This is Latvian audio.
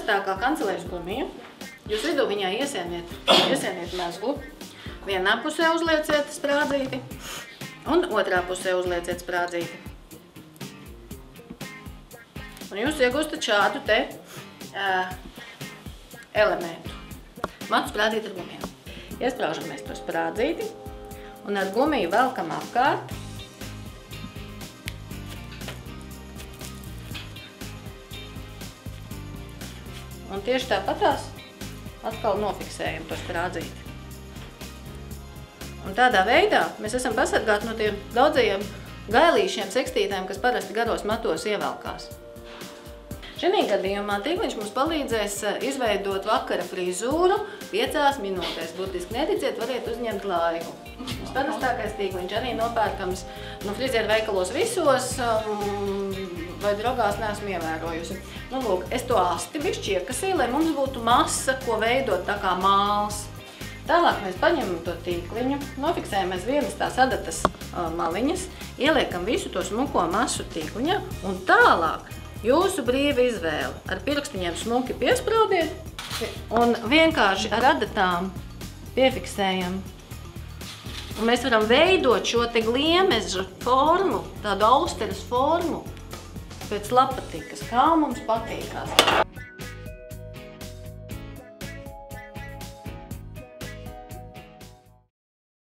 parastākā kancelēs gumija. Jūs vidū viņā iesieniet mezglu. Vienā pusē uzlieciet sprādzīti un otrā pusē uzlieciet sprādzīti. Un jūs iegūstat šādu te elementu. Matu sprādzīti ar gumijām. Iespraužamies to sprādzīti un ar gumiju velkam apkārt. Un tieši tāpatās atkal nofiksējam to sprādzīti. Un tādā veidā mēs esam pasargāti no tiem daudzajiem gailīšiem sekstītēm, kas parasti garos matos ievelkās. Šajā gadījumā tīkliņš mums palīdzēs izveidot vakara frizūru 5 minūtēs. Burtiski neticiet, variet uzņemt laiku. Mums parastākais tīkliņš arī nopērkams frizieru veikalos visos, vai drogās neesmu ievērojusi. Nu, lūk, es to asti bišķi iekasīju, lai mums būtu masa, ko veidot tā kā māls. Tālāk mēs paņemam to tīkliņu, nofiksējam aiz vienas tās adatas maliņas, ieliekam visu to smuko masu tīkliņā un tālāk jūsu brīva izvēle. Ar pirkstiņiem smuki piespraudiet un vienkārši ar adatām piefiksējam. Un mēs varam veidot šo te gliemeža formu, tādu austeres formu pēc lapatikas, kā mums patīkās.